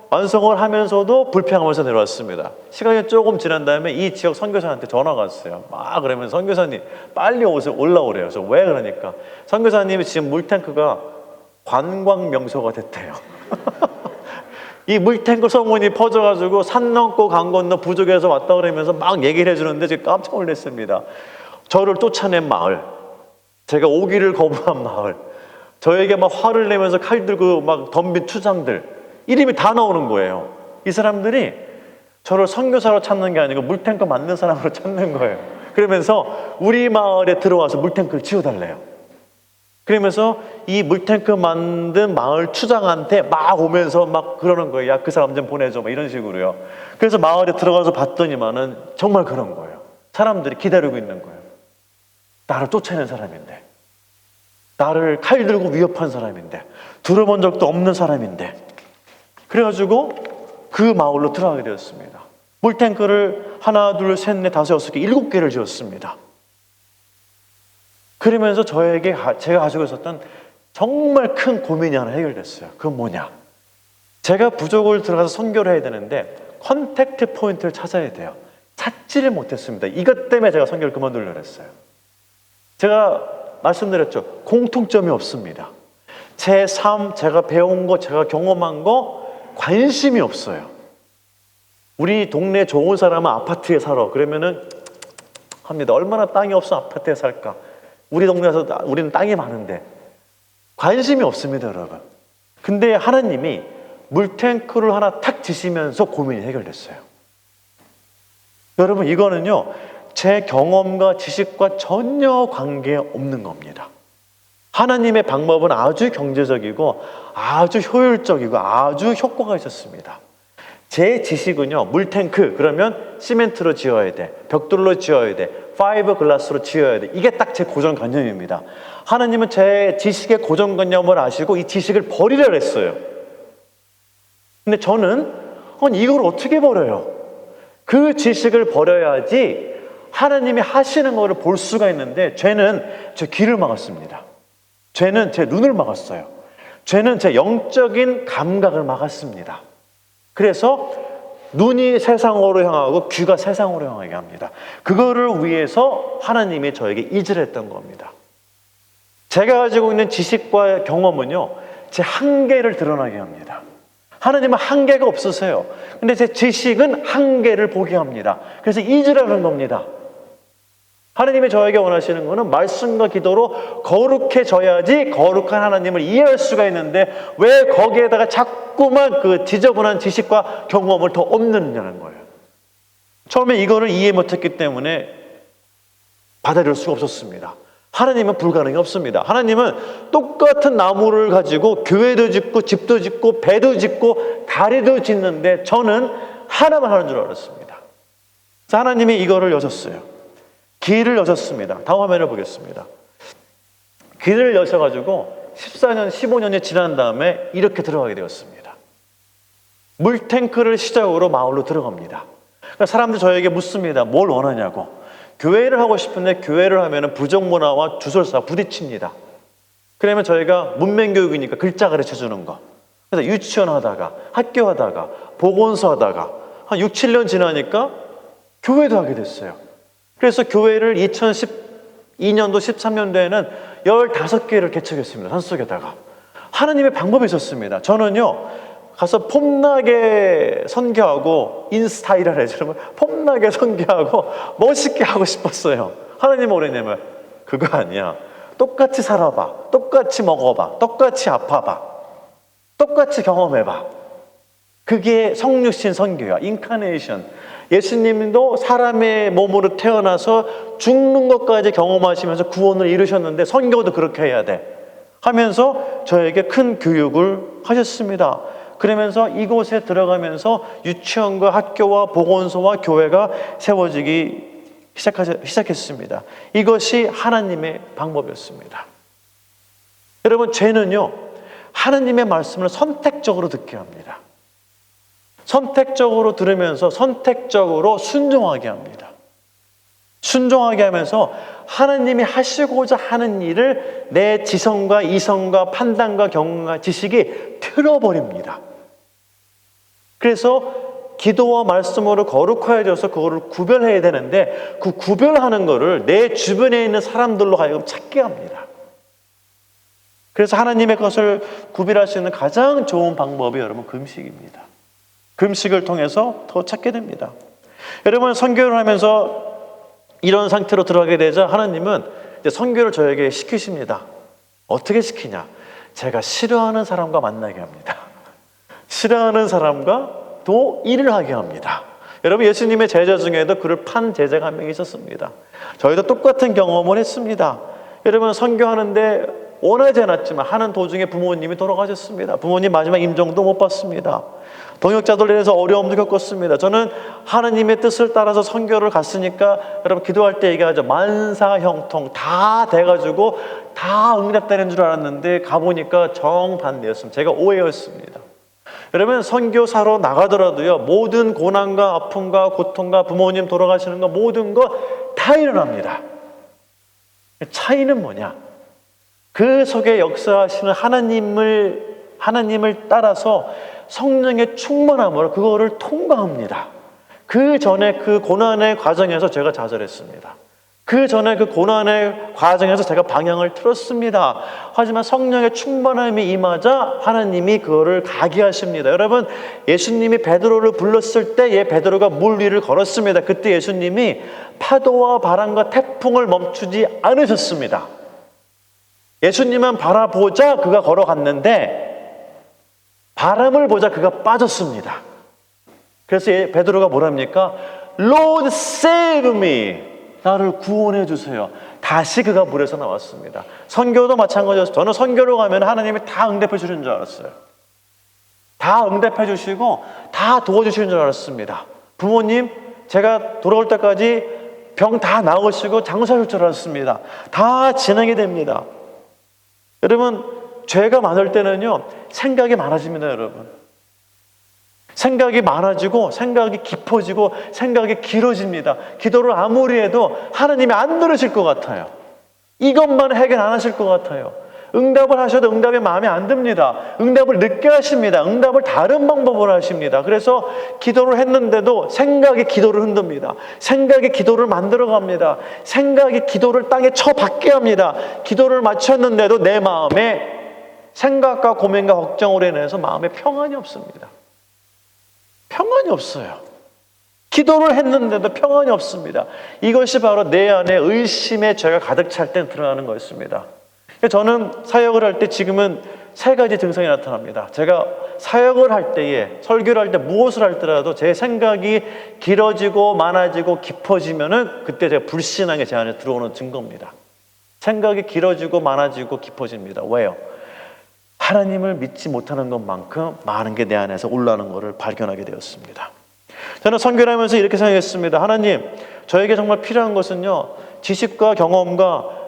[SPEAKER 1] 완성을 하면서도 불평하면서 내려왔습니다. 시간이 조금 지난 다음에 이 지역 선교사한테 전화가 왔어요. 막 그러면 선교사님 빨리 오세요, 올라오래요. 그래서 왜 그러니까 선교사님이 지금 물탱크가 관광 명소가 됐대요. 이 물탱크 소문이 퍼져가지고 산 넘고 강 건너 부족에서 왔다 그러면서 막 얘기를 해주는데 제가 깜짝 놀랐습니다. 저를 쫓아낸 마을, 제가 오기를 거부한 마을, 저에게 막 화를 내면서 칼 들고 막 덤빈 투장들, 이름이 다 나오는 거예요. 이 사람들이 저를 선교사로 찾는 게 아니고 물탱크 만든 사람으로 찾는 거예요. 그러면서 우리 마을에 들어와서 물탱크를 지어달래요. 그러면서 이 물탱크 만든 마을 추장한테 막 오면서 막 그러는 거예요. 야, 그 사람 좀 보내줘, 막 이런 식으로요. 그래서 마을에 들어가서 봤더니만은 정말 그런 거예요. 사람들이 기다리고 있는 거예요. 나를 쫓아내는 사람인데, 나를 칼 들고 위협한 사람인데, 들어본 적도 없는 사람인데. 그래가지고 그 마을로 들어가게 되었습니다. 물탱크를 하나, 둘, 셋, 넷, 다섯, 여섯 개, 7개를 지었습니다. 그러면서 저에게 제가 가지고 있었던 정말 큰 고민이 하나 해결됐어요. 그건 뭐냐? 제가 부족을 들어가서 선교를 해야 되는데 컨택트 포인트를 찾아야 돼요. 찾지를 못했습니다. 이것 때문에 제가 선교를 그만두려고 했어요. 제가 말씀드렸죠. 공통점이 없습니다. 제 삶, 제가 배운 거, 제가 경험한 거 관심이 없어요. 우리 동네 좋은 사람은 아파트에 살아. 그러면은 합니다. 얼마나 땅이 없어 아파트에 살까? 우리 동네에서 우리는 땅이 많은데 관심이 없습니다, 여러분. 근데 하나님이 물탱크를 하나 탁 지시면서 고민이 해결됐어요. 여러분, 이거는요, 제 경험과 지식과 전혀 관계없는 겁니다. 하나님의 방법은 아주 경제적이고 아주 효율적이고 아주 효과가 있었습니다. 제 지식은요, 물탱크 그러면 시멘트로 지어야 돼, 벽돌로 지어야 돼, 파이버 글라스로 지어야 돼. 이게 딱 제 고정관념입니다. 하나님은 제 지식의 고정관념을 아시고 이 지식을 버리려 했어요. 근데 저는 이걸 어떻게 버려요? 그 지식을 버려야지 하나님이 하시는 것을 볼 수가 있는데 죄는 제 귀를 막았습니다. 죄는 제 눈을 막았어요. 죄는 제 영적인 감각을 막았습니다. 그래서 눈이 세상으로 향하고 귀가 세상으로 향하게 합니다. 그거를 위해서 하나님이 저에게医治을 했던 겁니다. 제가 가지고 있는 지식과 경험은요, 제 한계를 드러나게 합니다. 하나님은 한계가 없으세요. 근데 제 지식은 한계를 보게 합니다. 그래서医治라는 겁니다. 하나님이 저에게 원하시는 것은 말씀과 기도로 거룩해져야지 거룩한 하나님을 이해할 수가 있는데 왜 거기에다가 자꾸만 그 지저분한 지식과 경험을 더 얻느냐는 거예요. 처음에 이거를 이해 못했기 때문에 받아들일 수가 없었습니다. 하나님은 불가능이 없습니다. 하나님은 똑같은 나무를 가지고 교회도 짓고 집도 짓고 배도 짓고 다리도 짓는데 저는 하나만 하는 줄 알았습니다. 그래서 하나님이 이거를 여셨어요. 길을 여셨습니다. 다음 화면을 보겠습니다. 길을 여셔가지고 14년, 15년이 지난 다음에 이렇게 들어가게 되었습니다. 물탱크를 시작으로 마을로 들어갑니다. 그러니까 사람들 저에게 묻습니다. 뭘 원하냐고. 교회를 하고 싶은데 교회를 하면 부정문화와 주설사 부딪힙니다. 그러면 저희가 문맹교육이니까 글자 가르쳐주는 거. 그래서 유치원 하다가 학교 하다가 보건소 하다가 한 6, 7년 지나니까 교회도 하게 됐어요. 그래서 교회를 2012년도 13년도에는 15개를 개척했습니다. 산속에다가. 하나님의 방법이 있었습니다. 저는요, 가서 폼나게 선교하고 인스타일을 해주면 폼나게 선교하고 멋있게 하고 싶었어요. 하나님은 뭐랬냐면 그거 아니야. 똑같이 살아봐. 똑같이 먹어봐. 똑같이 아파봐. 똑같이 경험해봐. 그게 성육신 선교야. 인카네이션. 예수님도 사람의 몸으로 태어나서 죽는 것까지 경험하시면서 구원을 이루셨는데 선교도 그렇게 해야 돼 하면서 저에게 큰 교육을 하셨습니다. 그러면서 이곳에 들어가면서 유치원과 학교와 보건소와 교회가 세워지기 시작했습니다. 이것이 하나님의 방법이었습니다. 여러분, 죄는요, 하나님의 말씀을 선택적으로 듣게 합니다. 선택적으로 들으면서 선택적으로 순종하게 합니다. 순종하게 하면서 하나님이 하시고자 하는 일을 내 지성과 이성과 판단과 경험과 지식이 틀어버립니다. 그래서 기도와 말씀으로 거룩하여져서 그거를 구별해야 되는데 그 구별하는 거를 내 주변에 있는 사람들로 하여금 찾게 합니다. 그래서 하나님의 것을 구별할 수 있는 가장 좋은 방법이 여러분 금식입니다. 금식을 통해서 더 찾게 됩니다. 여러분, 선교를 하면서 이런 상태로 들어가게 되자 하나님은 이제 선교를 저에게 시키십니다. 어떻게 시키냐? 제가 싫어하는 사람과 만나게 합니다. 싫어하는 사람과 또 일을 하게 합니다. 여러분, 예수님의 제자 중에도 그를 판 제자가 한 명 있었습니다. 저희도 똑같은 경험을 했습니다. 여러분, 선교하는데 원하지 않았지만 하는 도중에 부모님이 돌아가셨습니다. 부모님 마지막 임종도 못 봤습니다. 동역자들 인해서 어려움도 겪었습니다. 저는 하나님의 뜻을 따라서 선교를 갔으니까 여러분 기도할 때 얘기하죠. 만사형통 다 돼가지고 다 응답되는 줄 알았는데 가보니까 정반대였습니다. 제가 오해였습니다. 여러분, 선교사로 나가더라도요, 모든 고난과 아픔과 고통과 부모님 돌아가시는 거 모든 거 다 일어납니다. 차이는 뭐냐? 그 속에 역사하시는 하나님을 따라서 성령의 충만함으로 그거를 통과합니다. 그 전에 그 고난의 과정에서 제가 좌절했습니다. 그 전에 그 고난의 과정에서 제가 방향을 틀었습니다. 하지만 성령의 충만함이 임하자 하나님이 그거를 가게 하십니다. 여러분, 예수님이 베드로를 불렀을 때 베드로가 물 위를 걸었습니다. 그때 예수님이 파도와 바람과 태풍을 멈추지 않으셨습니다. 예수님만 바라보자 그가 걸어갔는데 바람을 보자 그가 빠졌습니다. 그래서 베드로가 뭐랍니까? Lord save me. 나를 구원해 주세요. 다시 그가 물에서 나왔습니다. 선교도 마찬가지였어요. 저는 선교로 가면 하나님이 다 응답해 주시는 줄 알았어요. 다 응답해 주시고 다 도와주시는 줄 알았습니다. 부모님, 제가 돌아올 때까지 병 다 나으시고 장사할 줄 알았습니다. 다 진행이 됩니다. 여러분, 죄가 많을 때는요, 생각이 많아집니다, 여러분. 생각이 많아지고 생각이 깊어지고 생각이 길어집니다. 기도를 아무리 해도 하나님이 안 들으실 것 같아요. 이것만 해결 안 하실 것 같아요. 응답을 하셔도 응답이 마음에 안 듭니다. 응답을 늦게 하십니다. 응답을 다른 방법으로 하십니다. 그래서 기도를 했는데도 생각이 기도를 흔듭니다. 생각이 기도를 만들어갑니다. 생각이 기도를 땅에 쳐박게 합니다. 기도를 마쳤는데도 내 마음에 생각과 고민과 걱정으로 인해서 마음에 평안이 없습니다. 평안이 없어요. 기도를 했는데도 평안이 없습니다. 이것이 바로 내 안에 의심의 죄가 가득 찰 때 드러나는 것입니다. 저는 사역을 할 때 지금은 세 가지 증상이 나타납니다. 제가 사역을 할 때에, 설교를 할 때 무엇을 할 때라도 제 생각이 길어지고 많아지고 깊어지면은 그때 제가 불신앙이 제 안에 들어오는 증거입니다. 생각이 길어지고 많아지고 깊어집니다. 왜요? 하나님을 믿지 못하는 것만큼 많은 게 내 안에서 올라오는 것을 발견하게 되었습니다. 저는 선교를 하면서 이렇게 생각했습니다. 하나님, 저에게 정말 필요한 것은요, 지식과 경험과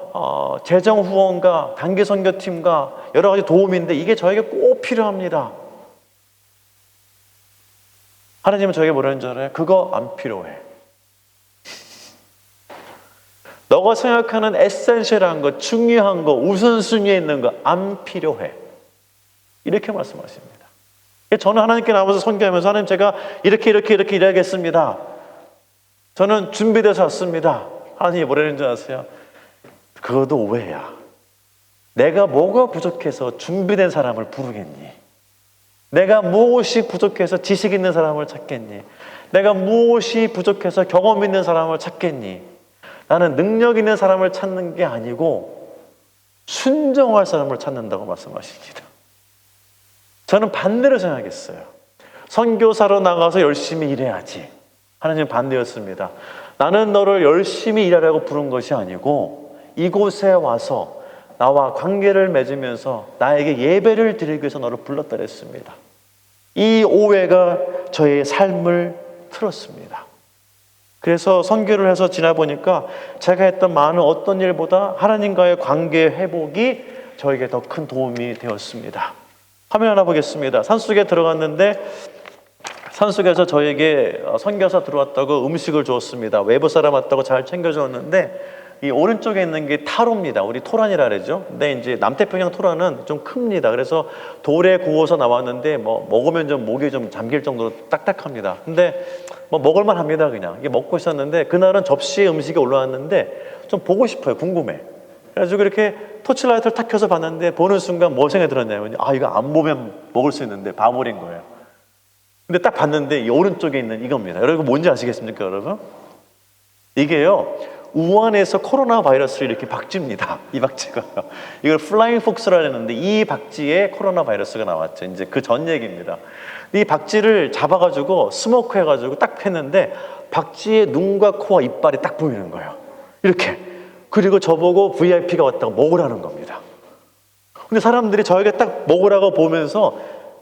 [SPEAKER 1] 재정 후원과 단기 선교팀과 여러 가지 도움인데 이게 저에게 꼭 필요합니다. 하나님은 저에게 뭐라는 줄 알아요? 그거 안 필요해. 너가 생각하는 에센셜한 거, 중요한 거, 우선순위에 있는 거 안 필요해. 이렇게 말씀하십니다. 저는 하나님께 나와서 선교하면서 하나님, 제가 이렇게 일하겠습니다. 저는 준비돼서 왔습니다. 하나님이 뭐라는 줄 아세요? 그것도 오해야. 내가 뭐가 부족해서 준비된 사람을 부르겠니? 내가 무엇이 부족해서 지식 있는 사람을 찾겠니? 내가 무엇이 부족해서 경험 있는 사람을 찾겠니? 나는 능력 있는 사람을 찾는 게 아니고 순종할 사람을 찾는다고 말씀하십니다. 저는 반대로 생각했어요. 선교사로 나가서 열심히 일해야지. 하나님은 반대였습니다. 나는 너를 열심히 일하라고 부른 것이 아니고 이곳에 와서 나와 관계를 맺으면서 나에게 예배를 드리기 위해서 너를 불렀다 그랬습니다. 이 오해가 저의 삶을 틀었습니다. 그래서 선교를 해서 지나보니까 제가 했던 많은 어떤 일보다 하나님과의 관계 회복이 저에게 더 큰 도움이 되었습니다. 화면 하나 보겠습니다. 산속에 들어갔는데 산속에서 저에게 선교사 들어왔다고 음식을 주었습니다. 외부 사람 왔다고 잘 챙겨주었는데 이 오른쪽에 있는 게 타로입니다. 우리 토란이라 그러죠. 근데 이제 남태평양 토란은 좀 큽니다. 그래서 돌에 구워서 나왔는데 뭐 먹으면 좀 목이 좀 잠길 정도로 딱딱합니다. 근데 뭐 먹을만 합니다. 그냥 이게 먹고 있었는데 그날은 접시에 음식이 올라왔는데 좀 보고 싶어요. 궁금해. 그래가지고 이렇게 토치라이트를 탁 켜서 봤는데 보는 순간 뭐 생각이 들었냐면 이거 안 보면 먹을 수 있는데 바보린 거예요. 근데 딱 봤는데 이 오른쪽에 있는 이겁니다. 여러분 뭔지 아시겠습니까, 여러분? 이게요, 우한에서 코로나 바이러스를 이렇게 박쥐입니다. 이 박쥐가요. 이걸 플라잉 폭스라 했는데 이 박쥐에 코로나 바이러스가 나왔죠. 이제 그 전 얘기입니다. 이 박쥐를 잡아가지고 스모크 해가지고 딱 폈는데 박쥐의 눈과 코와 이빨이 딱 보이는 거예요. 이렇게. 그리고 저보고 VIP가 왔다고 먹으라는 겁니다. 근데 사람들이 저에게 딱 먹으라고 보면서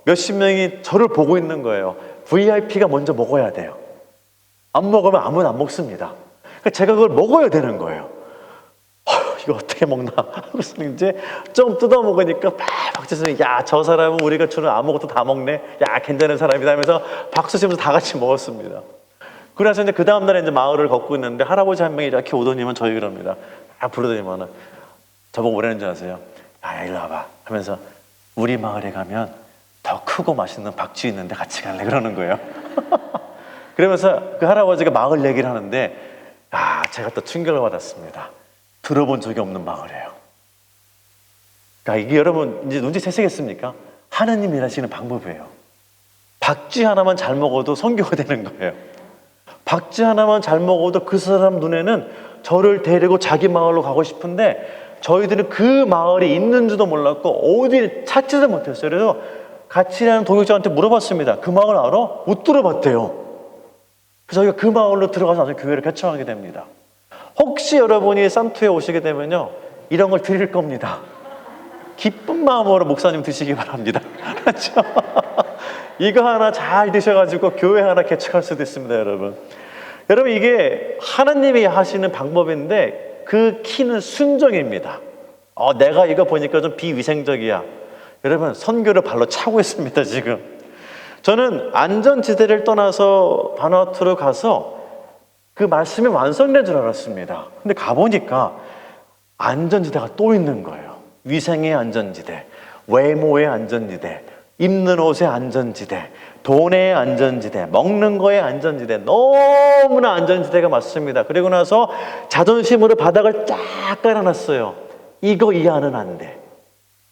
[SPEAKER 1] 몇십 명이 저를 보고 있는 거예요. VIP가 먼저 먹어야 돼요. 안 먹으면 아무나 안 먹습니다. 그러니까 제가 그걸 먹어야 되는 거예요. 이거 어떻게 먹나 하고서 이제 좀 뜯어 먹으니까 박수 치면서 야, 저 사람은 우리가 주는 아무것도 다 먹네. 야, 괜찮은 사람이다 하면서 박수 치면서 다 같이 먹었습니다. 그래서 이제 그 다음날에 이제 마을을 걷고 있는데 할아버지 한 명이 이렇게 오더니만 저희 그럽니다. 부르더니만은 저보고 뭐라는 줄 아세요? 야, 일로 와봐 하면서 우리 마을에 가면 더 크고 맛있는 박쥐 있는데 같이 갈래 그러는 거예요. 그러면서 그 할아버지가 마을 얘기를 하는데 제가 또 충격을 받았습니다. 들어본 적이 없는 마을이에요. 그러니까 이게 여러분 이제 눈치 채시겠습니까? 하나님이 일하시는 방법이에요. 박쥐 하나만 잘 먹어도 선교가 되는 거예요. 박쥐 하나만 잘 먹어도 그 사람 눈에는 저를 데리고 자기 마을로 가고 싶은데 저희들은 그 마을이 있는지도 몰랐고 어디를 찾지도 못했어요. 그래서 같이 일하는 동역자한테 물어봤습니다. 그 마을 알아? 못 들어봤대요. 그래서 저희가 그 마을로 들어가서 나중에 교회를 개척하게 됩니다. 혹시 여러분이 산투에 오시게 되면요, 이런 걸 드릴 겁니다. 기쁜 마음으로 목사님 드시기 바랍니다. 그렇죠? 이거 하나 잘 드셔가지고 교회 하나 개척할 수도 있습니다, 여러분. 여러분, 이게 하나님이 하시는 방법인데 그 키는 순종입니다. 내가 이거 보니까 좀 비위생적이야. 여러분, 선교를 발로 차고 있습니다, 지금. 저는 안전지대를 떠나서 바누아투로 가서 그 말씀이 완성된 줄 알았습니다. 근데 가보니까 안전지대가 또 있는 거예요. 위생의 안전지대, 외모의 안전지대, 입는 옷의 안전지대, 돈의 안전지대, 먹는 거의 안전지대, 너무나 안전지대가 많습니다. 그리고 나서 자존심으로 바닥을 쫙 깔아놨어요. 이거 이하는 안 돼.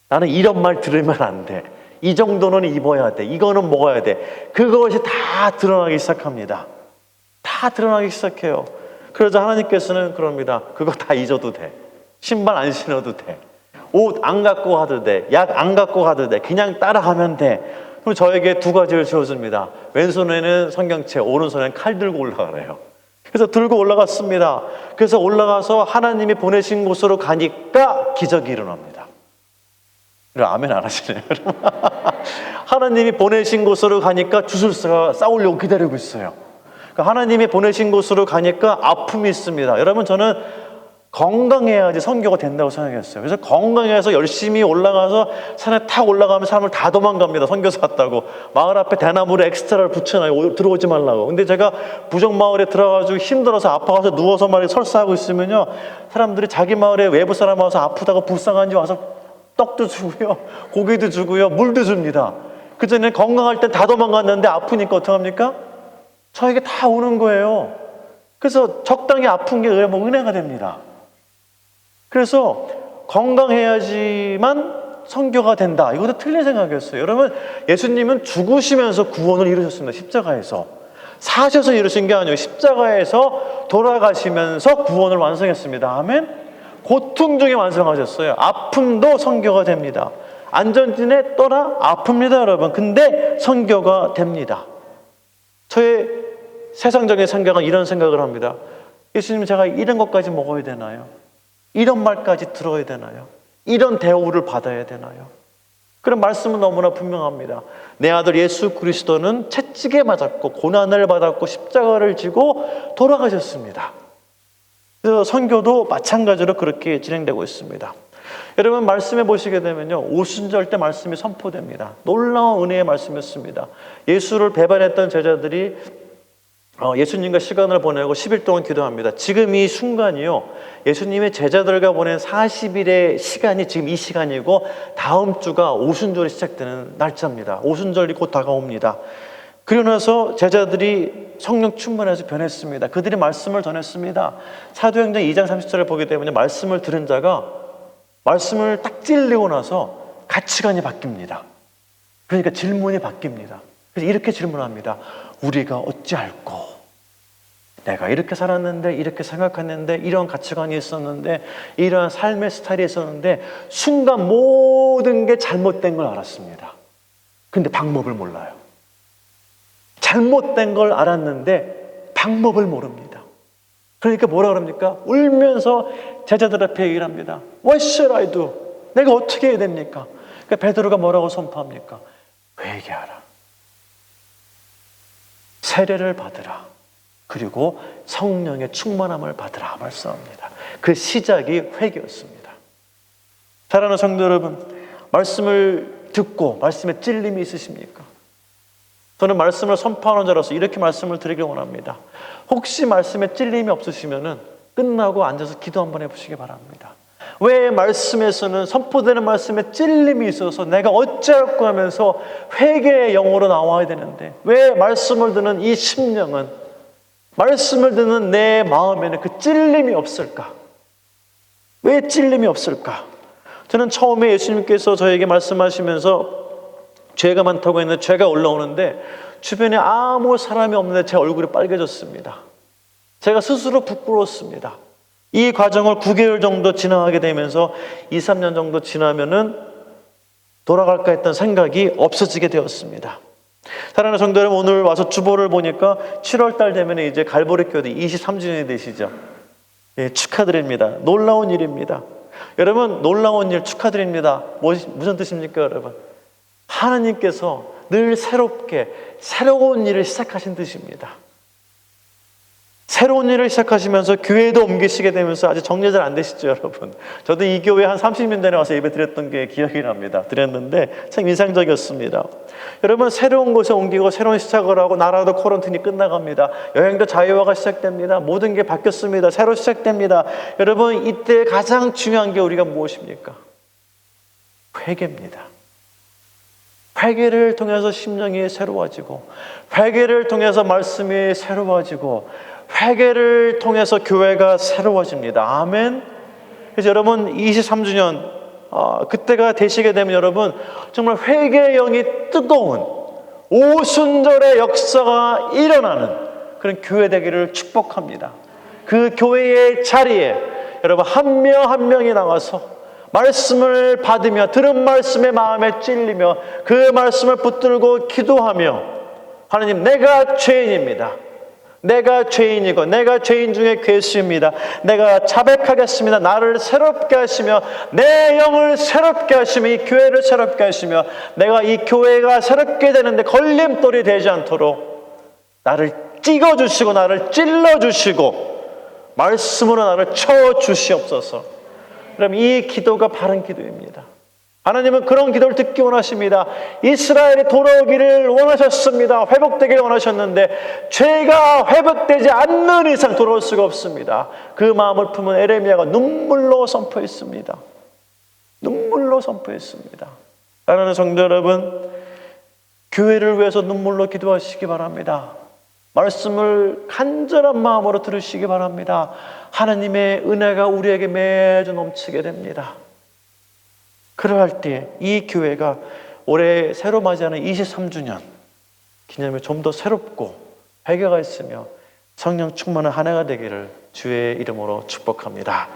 [SPEAKER 1] 나는 이런 말 들으면 안 돼. 이 정도는 입어야 돼. 이거는 먹어야 돼. 그것이 다 드러나기 시작합니다. 다 드러나기 시작해요. 그러자 하나님께서는 그럽니다. 그거 다 잊어도 돼. 신발 안 신어도 돼. 옷 안 갖고 가도 돼. 약 안 갖고 가도 돼. 그냥 따라가면 돼. 그럼 저에게 두 가지를 주어줍니다. 왼손에는 성경책, 오른손에는 칼 들고 올라가래요. 그래서 들고 올라갔습니다. 그래서 올라가서 하나님이 보내신 곳으로 가니까 기적이 일어납니다. 아멘 안 하시네요. 하나님이 보내신 곳으로 가니까 주술사가 싸우려고 기다리고 있어요. 그러니까 하나님이 보내신 곳으로 가니까 아픔이 있습니다. 여러분, 저는 건강해야지 선교가 된다고 생각했어요. 그래서 건강해서 열심히 올라가서 산에 탁 올라가면 사람을 다 도망갑니다. 선교사 왔다고. 마을 앞에 대나무를 엑스트라를 붙여놔요. 들어오지 말라고. 근데 제가 부정마을에 들어가가지고 힘들어서 아파가서 누워서 말이에요. 설사하고 있으면요, 사람들이 자기 마을에 외부 사람 와서 아프다고 불쌍한지 와서 떡도 주고요, 고기도 주고요, 물도 줍니다. 그전에 건강할 땐 다 도망갔는데 아프니까 어떡합니까? 저에게 다 오는 거예요. 그래서 적당히 아픈 게 은혜가 됩니다. 그래서 건강해야지만 선교가 된다. 이것도 틀린 생각이었어요. 여러분, 예수님은 죽으시면서 구원을 이루셨습니다. 십자가에서. 사셔서 이루신 게 아니에요. 십자가에서 돌아가시면서 구원을 완성했습니다. 아멘? 고통 중에 완성하셨어요. 아픔도 선교가 됩니다. 안전지대 떠나 아픕니다, 여러분. 근데 선교가 됩니다. 저의 세상적인 생각은 이런 생각을 합니다. 예수님, 제가 이런 것까지 먹어야 되나요? 이런 말까지 들어야 되나요? 이런 대우를 받아야 되나요? 그런 말씀은 너무나 분명합니다. 내 아들 예수 그리스도는 채찍에 맞았고 고난을 받았고 십자가를 지고 돌아가셨습니다. 그래서 선교도 마찬가지로 그렇게 진행되고 있습니다. 여러분, 말씀해 보시게 되면요, 오순절 때 말씀이 선포됩니다. 놀라운 은혜의 말씀이었습니다. 예수를 배반했던 제자들이 예수님과 시간을 보내고 10일 동안 기도합니다. 지금 이 순간이요, 예수님의 제자들과 보낸 40일의 시간이 지금 이 시간이고 다음 주가 오순절이 시작되는 날짜입니다. 오순절이 곧 다가옵니다. 그러고 나서 제자들이 성령 충만해서 변했습니다. 그들이 말씀을 전했습니다. 사도행전 2장 30절을 보게 되면 말씀을 들은 자가 말씀을 딱 찔리고 나서 가치관이 바뀝니다. 그러니까 질문이 바뀝니다. 그래서 이렇게 질문합니다. 우리가 어찌할꼬? 내가 이렇게 살았는데, 이렇게 생각했는데, 이런 가치관이 있었는데, 이러한 삶의 스타일이 있었는데 순간 모든 게 잘못된 걸 알았습니다. 근데 방법을 몰라요. 잘못된 걸 알았는데 방법을 모릅니다. 그러니까 뭐라 그럽니까? 울면서 제자들 앞에 얘기를 합니다. What should I do? 내가 어떻게 해야 됩니까? 그러니까 베드로가 뭐라고 선포합니까? 회개하라. 세례를 받으라. 그리고 성령의 충만함을 받으라 말씀합니다. 그 시작이 회개였습니다. 사랑하는 성도 여러분, 말씀을 듣고 말씀에 찔림이 있으십니까? 저는 말씀을 선포하는 자로서 이렇게 말씀을 드리길 원합니다. 혹시 말씀에 찔림이 없으시면은 끝나고 앉아서 기도 한번 해보시기 바랍니다. 왜 말씀에서는 선포되는 말씀에 찔림이 있어서 내가 어찌할까 하면서 회개의 영으로 나와야 되는데 왜 말씀을 듣는 이 심령은, 말씀을 듣는 내 마음에는 그 찔림이 없을까? 왜 찔림이 없을까? 저는 처음에 예수님께서 저에게 말씀하시면서 죄가 많다고 했는데 죄가 올라오는데 주변에 아무 사람이 없는데 제 얼굴이 빨개졌습니다. 제가 스스로 부끄러웠습니다. 이 과정을 9개월 정도 지나가게 되면서 2, 3년 정도 지나면은 돌아갈까 했던 생각이 없어지게 되었습니다. 사랑하는 성도 여러분, 오늘 와서 주보를 보니까 7월 달 되면 이제 갈보리 교회 23주년이 되시죠. 예, 축하드립니다. 놀라운 일입니다. 여러분, 놀라운 일 축하드립니다. 무슨 뜻입니까, 여러분? 하나님께서 늘 새롭게 새로운 일을 시작하신 뜻입니다. 새로운 일을 시작하시면서 교회도 옮기시게 되면서 아직 정리 잘 안 되시죠, 여러분? 저도 이 교회 한 30년 전에 와서 예배 드렸던 게 기억이 납니다. 드렸는데 참 인상적이었습니다. 여러분, 새로운 곳에 옮기고 새로운 시작을 하고 나라도 코런틴이 끝나갑니다. 여행도 자유화가 시작됩니다. 모든 게 바뀌었습니다. 새로 시작됩니다. 여러분, 이때 가장 중요한 게 우리가 무엇입니까? 회개입니다. 회개를 통해서 심령이 새로워지고, 회개를 통해서 말씀이 새로워지고, 회개를 통해서 교회가 새로워집니다. 아멘. 그래서 여러분 23주년 그때가 되시게 되면 여러분 정말 회개의 영이 뜨거운 오순절의 역사가 일어나는 그런 교회 되기를 축복합니다. 그 교회의 자리에 여러분 한 명 한 명이 나와서 말씀을 받으며 들은 말씀에 마음에 찔리며 그 말씀을 붙들고 기도하며, 하나님, 내가 죄인입니다. 내가 죄인이고 내가 죄인 중에 괴수입니다. 내가 자백하겠습니다. 나를 새롭게 하시며 내 영을 새롭게 하시며 이 교회를 새롭게 하시며 내가 이 교회가 새롭게 되는데 걸림돌이 되지 않도록 나를 찍어주시고 나를 찔러주시고 말씀으로 나를 쳐주시옵소서. 그럼 이 기도가 바른 기도입니다. 하나님은 그런 기도를 듣기 원하십니다. 이스라엘이 돌아오기를 원하셨습니다. 회복되기를 원하셨는데 죄가 회복되지 않는 이상 돌아올 수가 없습니다. 그 마음을 품은 에레미야가 눈물로 선포했습니다. 눈물로 선포했습니다. 사랑하는 성도 여러분, 교회를 위해서 눈물로 기도하시기 바랍니다. 말씀을 간절한 마음으로 들으시기 바랍니다. 하나님의 은혜가 우리에게 매주 넘치게 됩니다. 그러할 때 이 교회가 올해 새로 맞이하는 23주년 기념에 좀 더 새롭고 회개가 있으며 성령 충만한 한 해가 되기를 주의 이름으로 축복합니다.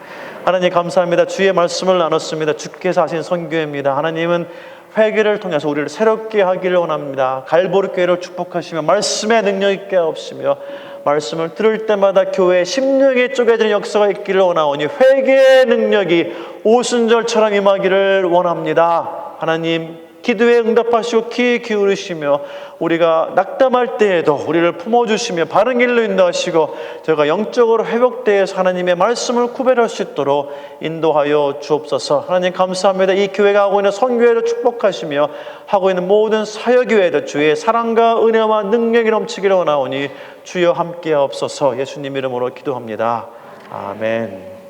[SPEAKER 1] 하나님 감사합니다. 주의 말씀을 나눴습니다. 주께서 하신 선교회입니다. 하나님은 회개를 통해서 우리를 새롭게 하기를 원합니다. 갈보리 교회를 축복하시며 말씀의 능력 있게 하옵시며 말씀을 들을 때마다 교회의 심령이 쪼개지는 역사가 있기를 원하오니 회개의 능력이 오순절처럼 임하기를 원합니다. 하나님, 기도에 응답하시고 귀 기울이시며 우리가 낙담할 때에도 우리를 품어주시며 바른 길로 인도하시고 저희가 영적으로 회복되어서 하나님의 말씀을 구별할 수 있도록 인도하여 주옵소서. 하나님 감사합니다. 이 교회가 하고 있는 선교회를 축복하시며 하고 있는 모든 사역교회도 주의 사랑과 은혜와 능력이 넘치기를 원하오니 주여 함께하옵소서. 예수님 이름으로 기도합니다. 아멘.